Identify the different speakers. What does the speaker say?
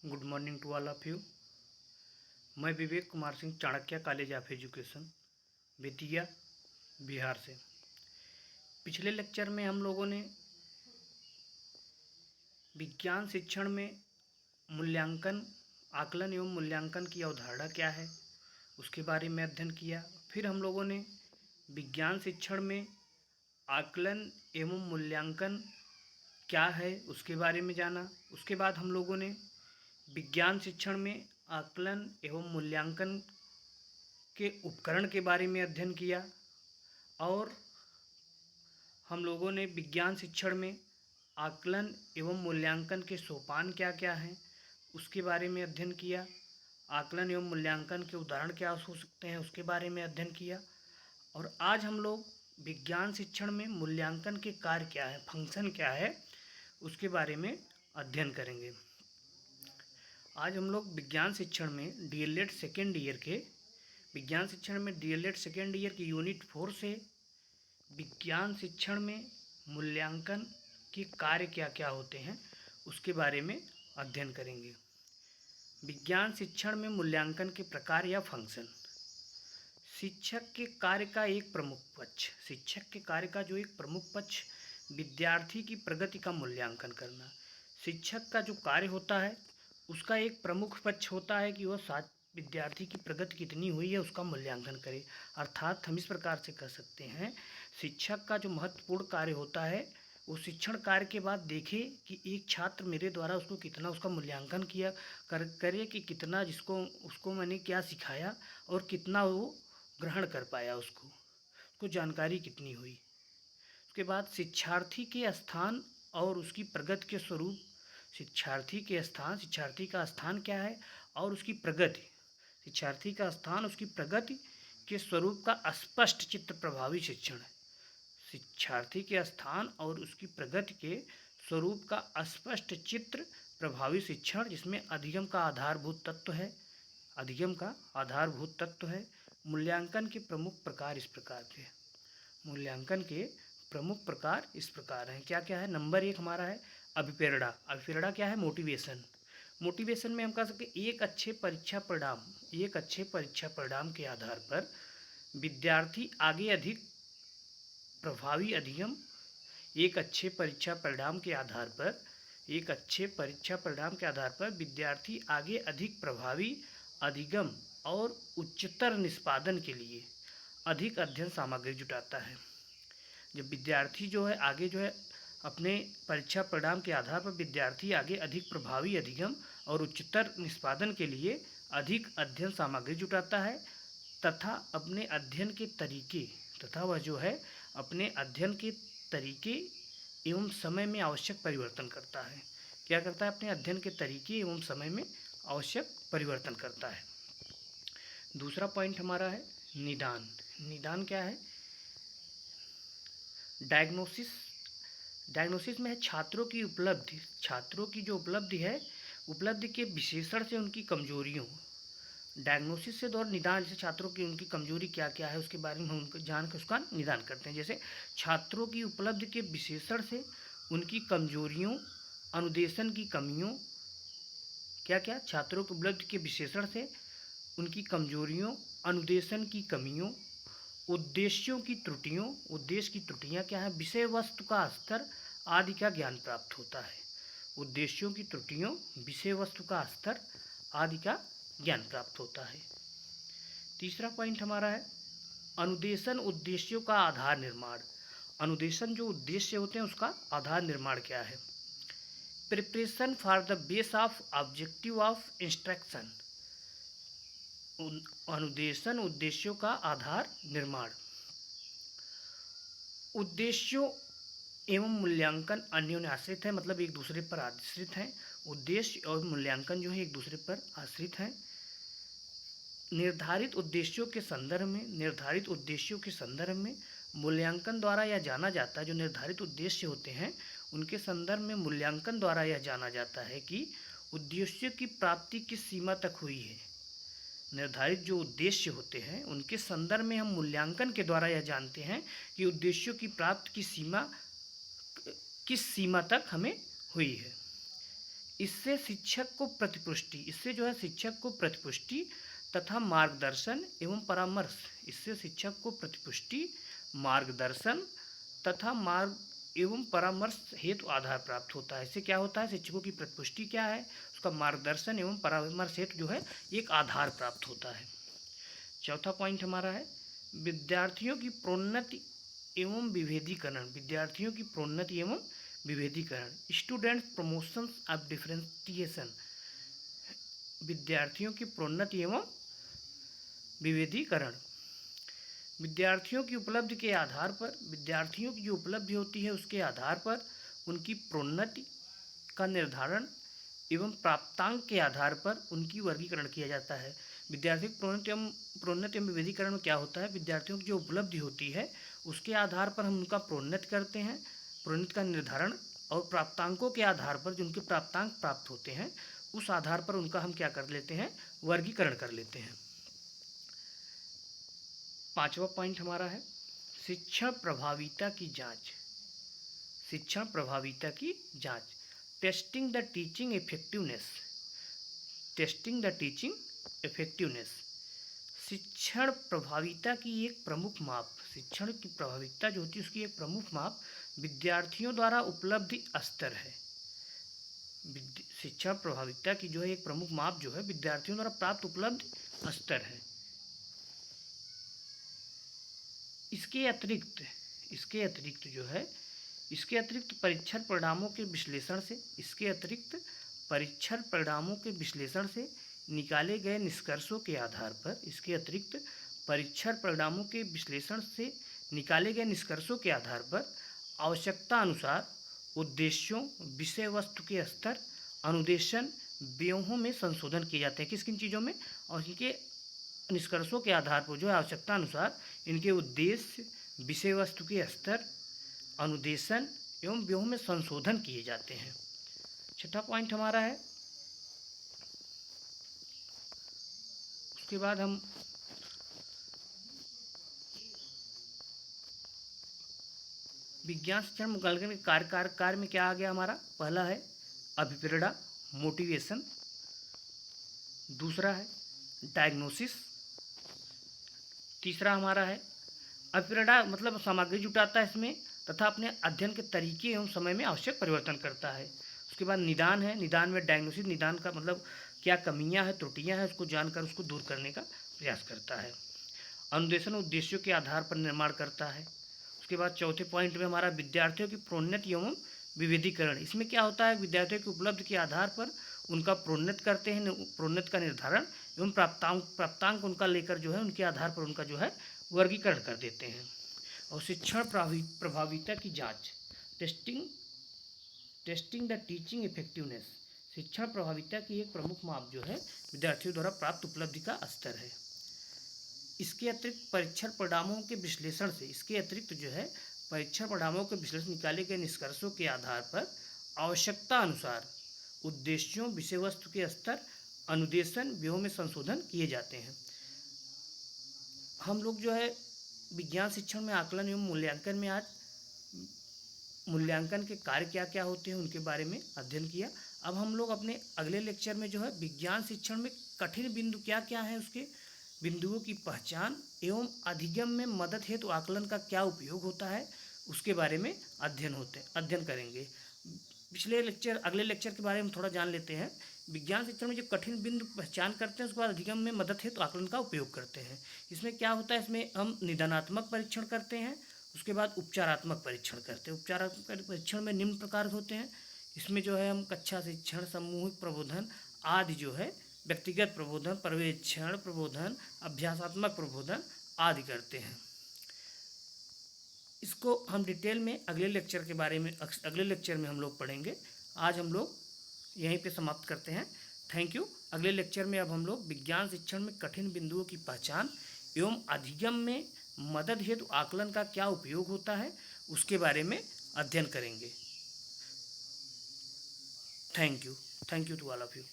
Speaker 1: Good morning to all of you. मैं Vivek Kumar Singh, Chanakya College of Education, Bettiah, Bihar से। पिछले लेक्चर में हम लोगों ने विज्ञान शिक्षण में मूल्यांकन, आकलन एवं मूल्यांकन की अवधारणा क्या है उसके बारे में अध्ययन किया। फिर हम लोगों ने विज्ञान शिक्षण में आकलन एवं मूल्यांकन क्या है उसके बारे में जाना। उसके बाद हम लोगों ने विज्ञान शिक्षण में आकलन एवं मूल्यांकन के उपकरण के बारे में अध्ययन किया। और हम लोगों ने विज्ञान शिक्षण में आकलन एवं मूल्यांकन के सोपान क्या क्या हैं उसके बारे में अध्ययन किया। आकलन एवं मूल्यांकन के उदाहरण क्या हो सकते हैं उसके बारे में अध्ययन किया। और आज हम लोग विज्ञान शिक्षण में मूल्यांकन के कार्य क्या है, फंक्शन क्या है, उसके बारे में अध्ययन करेंगे। आज हम लोग विज्ञान शिक्षण में डीएलएड सेकेंड ईयर के यूनिट 4 से विज्ञान शिक्षण में मूल्यांकन के कार्य क्या क्या होते हैं उसके बारे में अध्ययन करेंगे। विज्ञान शिक्षण में मूल्यांकन के प्रकार या फंक्शन। शिक्षक के कार्य का जो एक प्रमुख पक्ष विद्यार्थी की प्रगति का मूल्यांकन करना। शिक्षक का जो कार्य होता है उसका एक प्रमुख पक्ष होता है कि वह विद्यार्थी की प्रगति कितनी हुई है उसका मूल्यांकन करे। अर्थात हम इस प्रकार से कह सकते हैं, शिक्षक का जो महत्वपूर्ण कार्य होता है वो शिक्षण कार्य के बाद देखे कि एक छात्र मेरे द्वारा उसका मूल्यांकन करे कि कितना उसको मैंने क्या सिखाया और कितना वो ग्रहण कर पाया, उसको जानकारी कितनी हुई। उसके बाद शिक्षार्थी के स्थान और उसकी प्रगति के स्वरूप। शिक्षार्थी का स्थान क्या है और उसकी प्रगति। शिक्षार्थी का स्थान उसकी प्रगति के स्वरूप का स्पष्ट चित्र प्रभावी शिक्षण है। शिक्षार्थी के स्थान और उसकी प्रगति के स्वरूप का स्पष्ट चित्र प्रभावी शिक्षण, जिसमें अधिगम का आधारभूत तत्व है। मूल्यांकन के प्रमुख प्रकार इस प्रकार हैं। क्या क्या है? नंबर 1 हमारा है अभिप्रेरणा। अभिप्रेरणा क्या है? मोटिवेशन में हम कह सकते हैं एक अच्छे परीक्षा परिणाम के आधार पर विद्यार्थी आगे अधिक प्रभावी अधिगम। एक अच्छे परीक्षा परिणाम के आधार पर विद्यार्थी आगे अधिक प्रभावी अधिगम और उच्चतर निष्पादन के लिए अधिक अध्ययन सामग्री जुटाता है। जब विद्यार्थी अपने परीक्षा परिणाम के आधार पर विद्यार्थी आगे अधिक प्रभावी अधिगम और उच्चतर निष्पादन के लिए अधिक अध्ययन सामग्री जुटाता है तथा अपने अध्ययन के तरीके एवं समय में आवश्यक परिवर्तन करता है। क्या करता है? अपने अध्ययन के तरीके एवं समय में आवश्यक परिवर्तन करता है। दूसरा पॉइंट हमारा है निदान। निदान क्या है? डायग्नोसिस में है छात्रों की जो उपलब्धि के विशेषण से उनकी कमजोरियों। डायग्नोसिस से और निदान, जैसे छात्रों की उनकी कमजोरी क्या क्या है उसके बारे में हम जान कर उसका निदान करते हैं। जैसे छात्रों की उपलब्धि के विशेषण से उनकी कमजोरियों, अनुदेशन की कमियों। क्या छात्रों की उपलब्धि के विशेषण से उनकी कमजोरियों, अनुदेशन की कमियों, उद्देश्य की त्रुटियाँ क्या है? विषय वस्तु का स्तर आदि का ज्ञान प्राप्त होता है। उद्देश्यों की त्रुटियों, विषय वस्तु का स्तर आदि का ज्ञान प्राप्त होता है। तीसरा पॉइंट हमारा है अनुदेशन उद्देश्यों का आधार निर्माण। अनुदेशन जो उद्देश्य होते हैं उसका आधार निर्माण क्या है? Preparation for the base of objective of instruction. अनुदेशन उद्देश्यों का आधार निर्माण। उद्देश्यों एवं मूल्यांकन अन्योन्याश्रित है, मतलब एक दूसरे पर आश्रित हैं। उद्देश्य और मूल्यांकन जो है एक दूसरे पर आश्रित हैं। निर्धारित उद्देश्यों के संदर्भ में मूल्यांकन द्वारा यह जाना जाता है, जो निर्धारित उद्देश्य होते हैं उनके संदर्भ में मूल्यांकन द्वारा यह जाना जाता है कि उद्देश्य की प्राप्ति किस सीमा तक हुई है। निर्धारित जो उद्देश्य होते हैं उनके संदर्भ में हम मूल्यांकन के द्वारा यह जानते हैं कि उद्देश्यों की प्राप्ति की सीमा किस सीमा तक हमें हुई है। इससे शिक्षक को प्रतिपुष्टि, इससे जो है शिक्षक को प्रतिपुष्टि तथा मार्गदर्शन एवं परामर्श, इससे शिक्षक को प्रतिपुष्टि, मार्गदर्शन तथा मार्ग एवं परामर्श हेतु आधार प्राप्त होता है। इससे क्या होता है, शिक्षकों की प्रतिपुष्टि क्या है, उसका मार्गदर्शन एवं परामर्श हेतु जो है एक आधार प्राप्त होता है। चौथा पॉइंट हमारा है विद्यार्थियों की प्रोन्नति एवं विभेदीकरण, विद्यार्थियों की प्रोन्नति एवं विभेदीकरण, स्टूडेंट्स प्रमोशन ऑफ डिफरेंशिएशन, विद्यार्थियों की प्रोन्नति एवं विभेदीकरण, विद्यार्थियों की उपलब्धि के आधार पर, विद्यार्थियों की जो उपलब्धि होती है उसके आधार पर उनकी प्रोन्नति का निर्धारण एवं प्राप्तांक के आधार पर उनकी वर्गीकरण किया जाता है। विद्यार्थी प्रोन्नति एवं विभेदीकरण में क्या होता है, विद्यार्थियों की जो उपलब्धि होती है उसके आधार पर हम उनका प्रोन्नति करते हैं, प्रोन्नति का निर्धारण, और प्राप्तांकों के आधार पर जो उनके प्राप्तांक प्राप्त होते हैं उस आधार पर उनका हम क्या कर लेते हैं, वर्गीकरण कर लेते हैं। पांचवा पॉइंट हमारा है शिक्षण प्रभाविता की जांच, शिक्षण प्रभाविता की जांच, testing the teaching effectiveness, testing the teaching effectiveness, शिक्षण प्रभाविता की एक प्रमुख माप, शिक्षण की प्रभाविता जो होती है उसकी एक प्रमुख माप विद्यार्थियों द्वारा उपलब्धि स्तर है। शिक्षण प्रभाविता की जो है एक प्रमुख माप जो है विद्यार्थियों द्वारा प्राप्त उपलब्धि स्तर है। इसके अतिरिक्त जो है, इसके अतिरिक्त परीक्षण परिणामों के विश्लेषण से, इसके अतिरिक्त परीक्षण परिणामों के विश्लेषण से निकाले गए निष्कर्षों के आधार पर, इसके अतिरिक्त परीक्षण परिणामों के विश्लेषण से निकाले गए निष्कर्षों के आधार पर आवश्यकता अनुसार उद्देश्यों, विषय वस्तु के स्तर, अनुदेशन, व्यूहों में संशोधन किए जाते हैं। किस किन चीज़ों में, और इनके निष्कर्षों के आधार पर जो है आवश्यकता अनुसार इनके उद्देश्य, विषय वस्तु के स्तर, अनुदेशन एवं व्यूहों में संशोधन किए जाते हैं। छठा पॉइंट हमारा है, उसके बाद हम विज्ञान शिक्षण मूल्यांकन के कार्य में क्या आ गया हमारा, पहला है अभिप्रेरणा, मोटिवेशन, दूसरा है डायग्नोसिस, तीसरा हमारा है अभिप्रेरणा मतलब सामग्री जुटाता है इसमें तथा अपने अध्ययन के तरीके एवं समय में आवश्यक परिवर्तन करता है। उसके बाद निदान है, निदान में डायग्नोसिस, निदान का मतलब क्या कमियां हैं, त्रुटियां हैं, उसको जानकर उसको दूर करने का प्रयास करता है। अनुदेशन उद्देश्यों के आधार पर निर्माण करता है। उसके बाद चौथे पॉइंट में हमारा विद्यार्थियों की प्रोन्नति एवं विविधीकरण, इसमें क्या होता है, विद्यार्थियों की उपलब्धि के आधार पर उनका प्रोन्नत करते हैं, प्रोन्नत का निर्धारण एवं प्राप्तांक उनका लेकर जो है उनके आधार पर उनका जो है वर्गीकरण कर देते हैं। और शिक्षण प्रभाविता की जांच, टेस्टिंग द टीचिंग इफेक्टिवनेस, शिक्षण प्रभाविता की एक प्रमुख माप जो है विद्यार्थियों द्वारा प्राप्त उपलब्धि का स्तर है। इसके अतिरिक्त परीक्षण परिणामों के विश्लेषण से, इसके अतिरिक्त जो है परीक्षण परिणामों के विश्लेषण निकाले गए निष्कर्षों के आधार पर आवश्यकता अनुसार उद्देश्यों, विषय वस्तु के स्तर, अनुदेशन, व्यूहों में संशोधन किए जाते हैं। हम लोग जो है विज्ञान शिक्षण में आकलन एवं मूल्यांकन में आज मूल्यांकन के कार्य क्या क्या होते हैं उनके बारे में अध्ययन किया। अब हम लोग अपने अगले लेक्चर में जो है विज्ञान शिक्षण में कठिन बिंदु क्या क्या हैं, उसके बिंदुओं की पहचान एवं अधिगम में मदद हेतु आकलन का क्या उपयोग होता है उसके बारे में अध्ययन करेंगे। अगले लेक्चर के बारे में थोड़ा जान लेते हैं। विज्ञान शिक्षण में जो कठिन बिंदु पहचान करते हैं उसके बाद अधिगम में मदद हेतु आकलन का उपयोग करते हैं। इसमें क्या होता है, इसमें हम निदानात्मक परीक्षण करते हैं, उसके बाद उपचारात्मक परीक्षण करते हैं। उपचारात्मक परीक्षण में निम्न प्रकार होते हैं, इसमें जो है हम कक्षा शिक्षण, सामूहिक प्रबोधन आदि जो है, व्यक्तिगत प्रबोधन, पर्यवेक्षण प्रबोधन, अभ्यासात्मक प्रबोधन आदि करते हैं। इसको हम डिटेल में अगले लेक्चर में हम लोग पढ़ेंगे। आज हम लोग यहीं पे समाप्त करते हैं। Thank you. अगले लेक्चर में अब हम लोग विज्ञान शिक्षण में कठिन बिंदुओं की पहचान एवं अधिगम में मदद हेतु आकलन का क्या उपयोग होता है उसके बारे में अध्ययन करेंगे। Thank you to all of you.